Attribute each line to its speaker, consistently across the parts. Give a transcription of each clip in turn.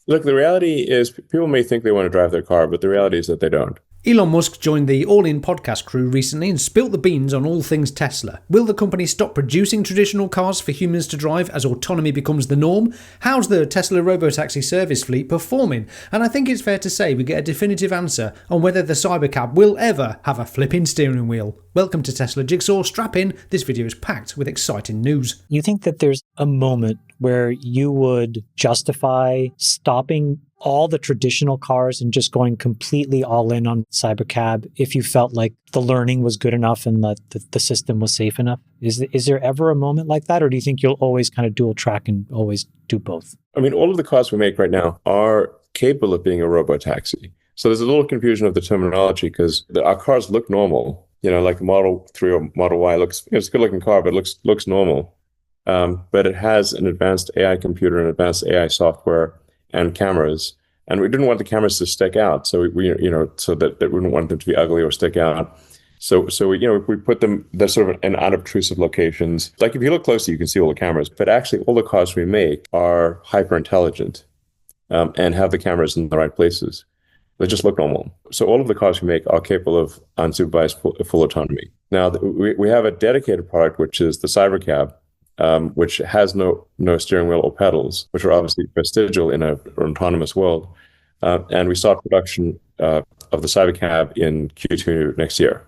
Speaker 1: Look, the reality is people may think they want to drive their car, but the reality is that they don't.
Speaker 2: Elon Musk joined the All In podcast crew recently and spilt the beans on all things Tesla. Will the company stop producing traditional cars for humans to drive as autonomy becomes the norm? How's the Tesla Robotaxi service fleet performing? And I think it's fair to say we get a definitive answer on whether the Cybercab will ever have a flipping steering wheel. Welcome to Tesla Jigsaw. Strap in, this video is packed with exciting news.
Speaker 3: You think that there's a moment where you would justify stopping all the traditional cars and just going completely all in on Cybercab if you felt like the learning was good enough and the system was safe enough? Is there ever a moment like that, or do you think you'll always kind of dual track and always do both?
Speaker 1: I mean, all of the cars we make right now are capable of being a robotaxi. So there's a little confusion of the terminology because our cars look normal. You know, like the Model 3 or Model Y it's a good looking car, but it looks normal. But it has an advanced AI computer and advanced AI software and cameras. And we didn't want the cameras to stick out. So we so that we didn't want them to be ugly or stick out. So we put them, they're sort of in unobtrusive locations. Like if you look closely, you can see all the cameras, but actually all the cars we make are hyper intelligent, and have the cameras in the right places. They just look normal. So all of the cars we make are capable of unsupervised full autonomy. Now we have a dedicated product, which is the Cybercab, which has no steering wheel or pedals, which are obviously vestigial in an autonomous world. And we start production of the Cybercab in Q2 next year.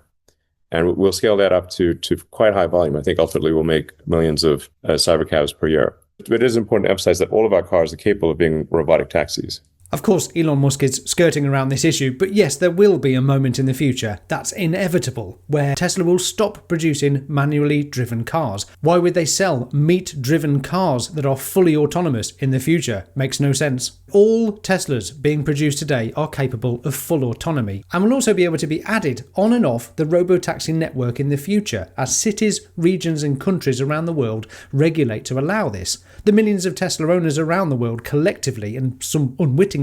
Speaker 1: And we'll scale that up to quite high volume. I think ultimately we'll make millions of Cybercabs per year. But it is important to emphasize that all of our cars are capable of being robotic taxis.
Speaker 2: Of course, Elon Musk is skirting around this issue, but yes, there will be a moment in the future, that's inevitable, where Tesla will stop producing manually driven cars. Why would they sell meat-driven cars that are fully autonomous in the future? Makes no sense. All Teslas being produced today are capable of full autonomy and will also be able to be added on and off the robotaxi network in the future as cities, regions and countries around the world regulate to allow this. The millions of Tesla owners around the world collectively and some unwittingly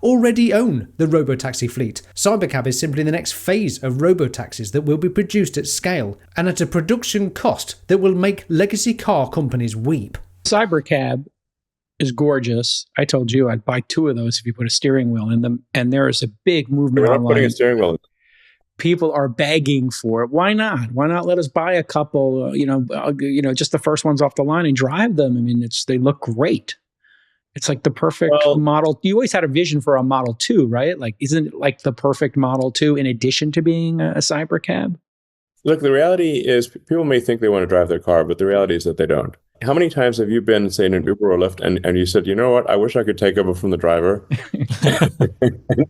Speaker 2: already own the robotaxi fleet. Cybercab is simply the next phase of robotaxis that will be produced at scale and at a production cost that will make legacy car companies weep.
Speaker 4: Cybercab is gorgeous. I told you I'd buy 2 of those if you put a steering wheel in them, and there is a big movement
Speaker 1: We're not
Speaker 4: online.
Speaker 1: putting a steering wheel in.
Speaker 4: People are begging for it. Why not? Why not let us buy a couple? Just the first ones off the line and drive them. I mean, they look great. It's like the perfect model. You always had a vision for a Model 2, right? Like, isn't it like the perfect Model 2 in addition to being a Cybercab?
Speaker 1: Look, the reality is people may think they want to drive their car, but the reality is that they don't. How many times have you been, say, in an Uber or Lyft, and you said, you know what, I wish I could take over from the driver,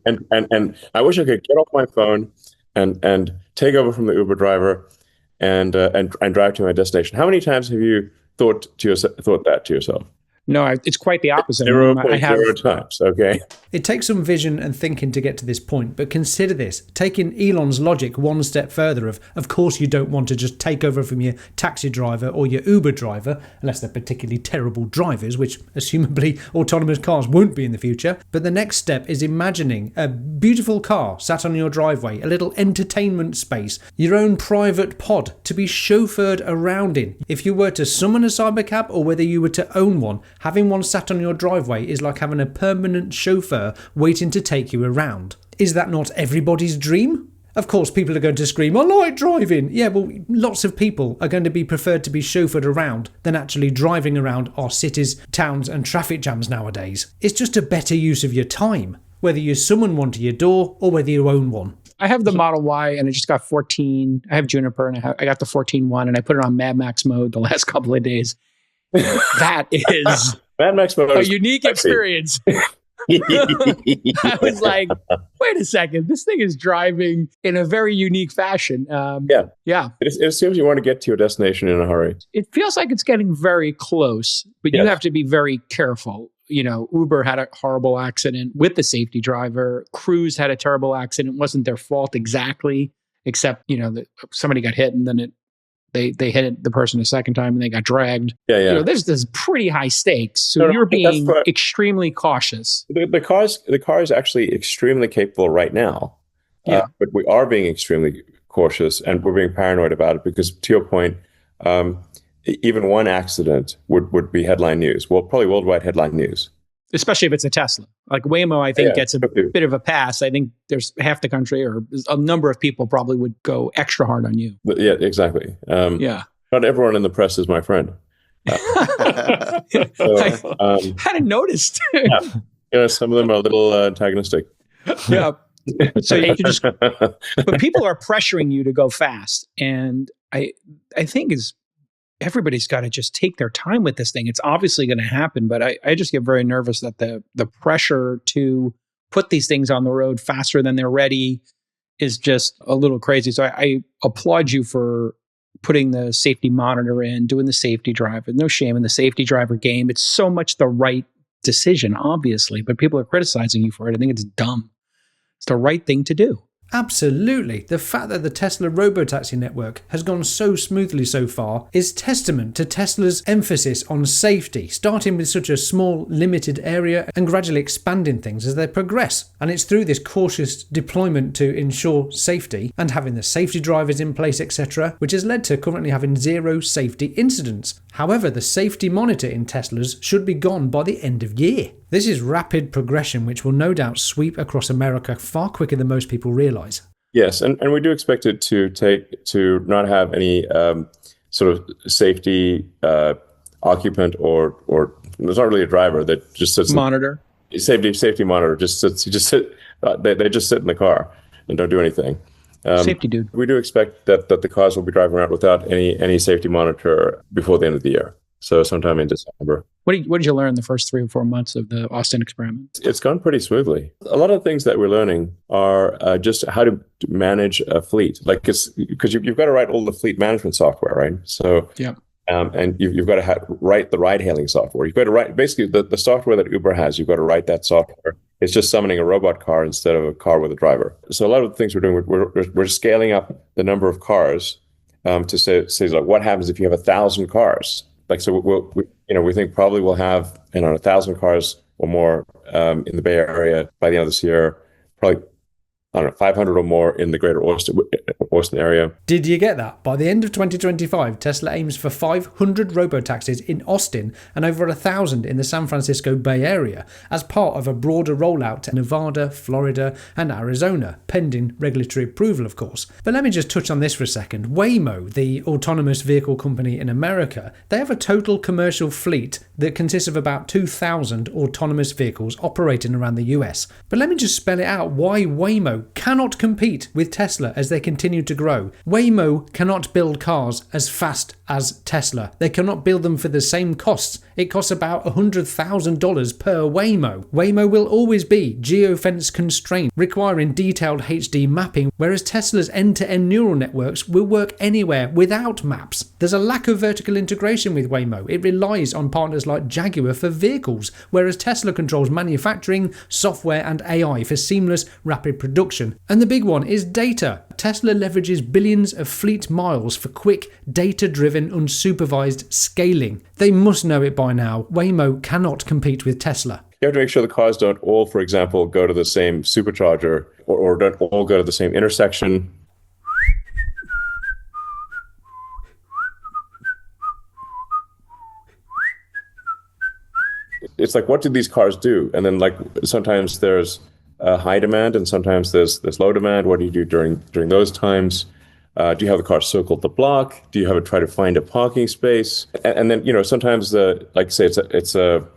Speaker 1: and I wish I could get off my phone and take over from the Uber driver and drive to my destination. How many times have you thought that to yourself?
Speaker 4: No, it's quite the opposite.
Speaker 1: 0.0 times, okay?
Speaker 2: It takes some vision and thinking to get to this point, but consider this. Taking Elon's logic one step further of course you don't want to just take over from your taxi driver or your Uber driver, unless they're particularly terrible drivers, which assumably autonomous cars won't be in the future. But the next step is imagining a beautiful car sat on your driveway, a little entertainment space, your own private pod to be chauffeured around in. If you were to summon a Cybercab or whether you were to own one, having one sat on your driveway is like having a permanent chauffeur waiting to take you around. Is that not everybody's dream? Of course, people are going to scream, I like driving. Yeah, well, lots of people are going to be preferred to be chauffeured around than actually driving around our cities, towns and traffic jams nowadays. It's just a better use of your time, whether you summon one to your door or whether you own one.
Speaker 4: I have the Model Y and I just got 14. I have Juniper and I got the 14.1 and I put it on Mad Max mode the last couple of days. That is
Speaker 1: Mad Max mode
Speaker 4: a unique experience. I was like, wait a second, this thing is driving in a very unique fashion. Yeah.
Speaker 1: It assumes you want to get to your destination in a hurry.
Speaker 4: It feels like it's getting very close, but you have to be very careful. You know, Uber had a horrible accident with the safety driver. Cruise had a terrible accident. It wasn't their fault exactly, except, somebody got hit and then they hit the person a second time and they got dragged. There's this pretty high stakes. So you're being extremely cautious.
Speaker 1: The car is actually extremely capable right now. But we are being extremely cautious and we're being paranoid about it because, to your point, even one accident would be headline news. Well, probably worldwide headline news.
Speaker 4: especially if it's a Tesla. Like Waymo, I think gets a bit of a pass. I think there's half the country or a number of people probably would go extra hard on you.
Speaker 1: Yeah, exactly. Not everyone in the press is my friend.
Speaker 4: I hadn't noticed.
Speaker 1: Some of them are a little antagonistic.
Speaker 4: Yeah. So you can just, but people are pressuring you to go fast. And I think everybody's got to just take their time with this thing. It's obviously going to happen, but I just get very nervous that the pressure to put these things on the road faster than they're ready is just a little crazy. So I applaud you for putting the safety monitor in, doing the safety driver. No shame in the safety driver game. It's so much the right decision, obviously, but people are criticizing you for it. I think it's dumb. It's the right thing to do.
Speaker 2: Absolutely. The fact that the Tesla Robotaxi network has gone so smoothly so far is testament to Tesla's emphasis on safety, starting with such a small, limited area and gradually expanding things as they progress. And it's through this cautious deployment to ensure safety and having the safety drivers in place, etc., which has led to currently having 0 safety incidents. However, the safety monitor in Teslas should be gone by the end of year. This is rapid progression, which will no doubt sweep across America far quicker than most people realise.
Speaker 1: Yes, and we do expect it to not have any sort of safety occupant or there's not really a driver that just sits
Speaker 4: monitor.
Speaker 1: Safety monitor just sits. They just sit in the car and don't do anything.
Speaker 4: Safety dude.
Speaker 1: We do expect that the cars will be driving around without any safety monitor before the end of the year. So sometime in December.
Speaker 4: What did you learn the first 3 or 4 months of the Austin experiment?
Speaker 1: It's gone pretty smoothly. A lot of things that we're learning are just how to manage a fleet. Like it's because you've got to write all the fleet management software, right? So
Speaker 4: yeah.
Speaker 1: And you've got to write the ride-hailing software. You've got to write basically the software that Uber has. You've got to write that software. It's just summoning a robot car instead of a car with a driver. So a lot of the things we're doing, we're scaling up the number of cars to say like, what happens if you have 1,000 cars? Like, so we think probably we'll have 1,000 cars or more in the Bay Area by the end of this year. Probably, 500 or more in the greater Austin area.
Speaker 2: Did you get that? By the end of 2025, Tesla aims for 500 robotaxis in Austin and over 1,000 in the San Francisco Bay Area as part of a broader rollout to Nevada, Florida, and Arizona, pending regulatory approval, of course. But let me just touch on this for a second. Waymo, the autonomous vehicle company in America, they have a total commercial fleet that consists of about 2,000 autonomous vehicles operating around the US. But let me just spell it out why Waymo cannot compete with Tesla as they continue to grow. Waymo cannot build cars as fast as Tesla. They cannot build them for the same costs. It costs about $100,000 per Waymo. Waymo will always be geofence constrained, requiring detailed HD mapping, whereas Tesla's end-to-end neural networks will work anywhere without maps. There's a lack of vertical integration with Waymo. It relies on partners like Jaguar for vehicles, whereas Tesla controls manufacturing, software, and AI for seamless, rapid production. And the big one is data. Tesla leverages billions of fleet miles for quick, data-driven, unsupervised scaling. They must know it by now. Waymo cannot compete with Tesla.
Speaker 1: You have to make sure the cars don't all, for example, go to the same supercharger or don't all go to the same intersection. It's like, what do these cars do? And then, like, sometimes there's high demand and sometimes there's low demand. What do you do during those times? Do you have the car circle the block? Do you have it try to find a parking space? And then, sometimes like say it's a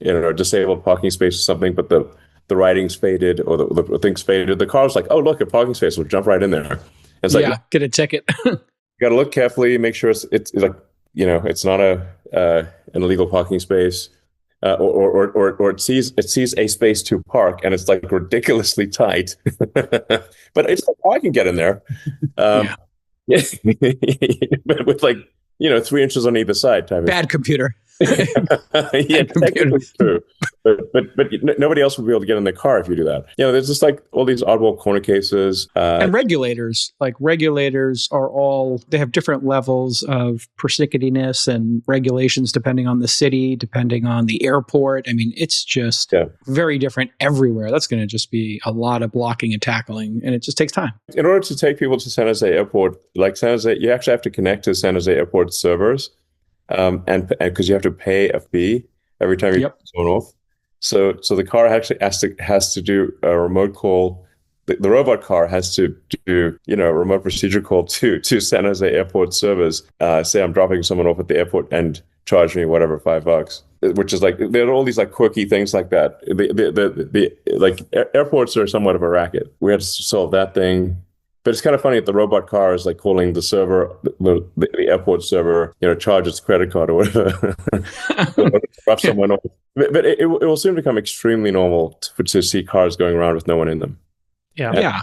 Speaker 1: disabled parking space or something, but the writing's faded or the thing's faded. The car's like, oh, look, a parking space. We'll jump right in there. It's like,
Speaker 4: get a ticket.
Speaker 1: You got to look carefully, make sure it's like, it's not an illegal parking space. Or it sees a space to park and it's like ridiculously tight, but it's like, oh, I can get in there. But with 3 inches on either side.
Speaker 4: Bad computer.
Speaker 1: Yeah, technically true. But nobody else will be able to get in the car if you do that. There's just like all these oddball corner cases.
Speaker 4: And regulators are all, they have different levels of pernickettiness and regulations depending on the city, depending on the airport. I mean, it's just very different everywhere. That's going to just be a lot of blocking and tackling, and it just takes time.
Speaker 1: In order to take people to San Jose Airport, like San Jose, you actually have to connect to San Jose Airport servers. And because you have to pay a fee every time you turn off. So the car actually has to do a remote call. The robot car has to do, a remote procedure call to San Jose airport servers. Say I'm dropping someone off at the airport and charge me whatever, $5, which is like, there are all these like quirky things like that. Airports are somewhat of a racket. We had to solve that thing. But it's kind of funny that the robot car is like calling the server, the airport server, charge its credit card or whatever, drop someone off. But it will soon become extremely normal to see cars going around with no one in them.
Speaker 4: Yeah.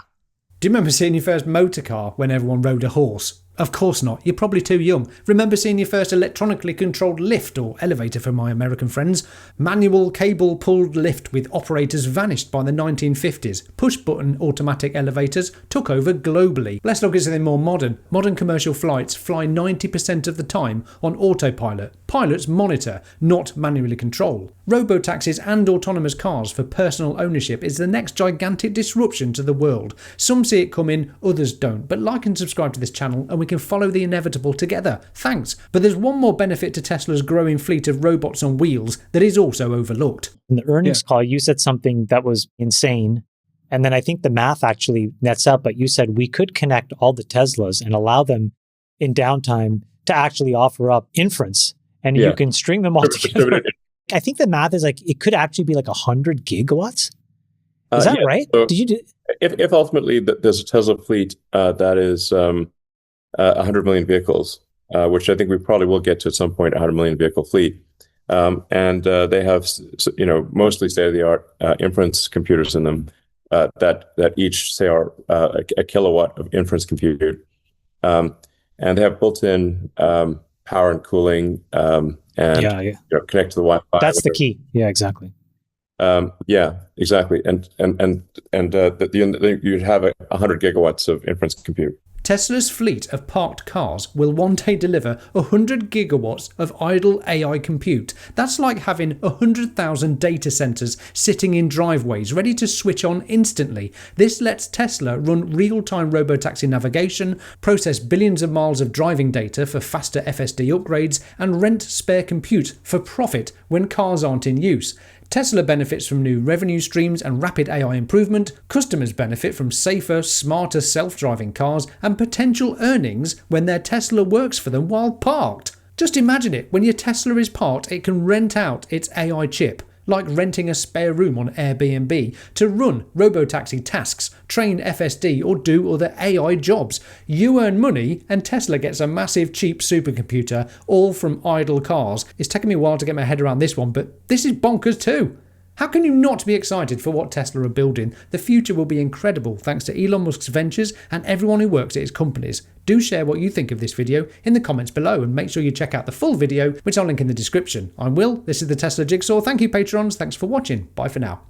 Speaker 2: Do you remember seeing your first motor car when everyone rode a horse? Of course not. You're probably too young. Remember seeing your first electronically controlled lift or elevator for my American friends? Manual cable-pulled lift with operators vanished by the 1950s. Push-button automatic elevators took over globally. Let's look at something more modern. Modern commercial flights fly 90% of the time on autopilot. Pilots monitor, not manually control. Robotaxis and autonomous cars for personal ownership is the next gigantic disruption to the world. Some see it coming, others don't. But like and subscribe to this channel and we can follow the inevitable together. Thanks. But there's one more benefit to Tesla's growing fleet of robots on wheels that is also overlooked.
Speaker 3: In the earnings call, you said something that was insane. And then I think the math actually nets up, but you said we could connect all the Teslas and allow them in downtime to actually offer up inference. And you can string them all together. I think the math is like, it could actually be like 100 gigawatts. Is that right?
Speaker 1: So
Speaker 3: Did you do?
Speaker 1: If ultimately there's a Tesla fleet that is 100 million vehicles, which I think we probably will get to at some point, 100 million vehicle fleet. And they have, mostly state-of-the-art inference computers in them that each, say, are a kilowatt of inference compute. And they have built-in power and cooling and connect to the Wi-Fi.
Speaker 3: That's the key. Yeah, exactly.
Speaker 1: Exactly. And you'd have 100 gigawatts of inference compute.
Speaker 2: Tesla's fleet of parked cars will one day deliver 100 gigawatts of idle AI compute. That's like having 100,000 data centers sitting in driveways ready to switch on instantly. This lets Tesla run real-time robotaxi navigation, process billions of miles of driving data for faster FSD upgrades, and rent spare compute for profit when cars aren't in use. Tesla benefits from new revenue streams and rapid AI improvement. Customers benefit from safer, smarter self-driving cars and potential earnings when their Tesla works for them while parked. Just imagine it. When your Tesla is parked, it can rent out its AI chip, like renting a spare room on Airbnb, to run robotaxi tasks, train FSD, or do other AI jobs. You earn money, and Tesla gets a massive, cheap supercomputer, all from idle cars. It's taken me a while to get my head around this one, but this is bonkers too. How can you not be excited for what Tesla are building? The future will be incredible thanks to Elon Musk's ventures and everyone who works at his companies. Do share what you think of this video in the comments below and make sure you check out the full video, which I'll link in the description. I'm Will, this is the Tesla Jigsaw. Thank you patrons, thanks for watching. Bye for now.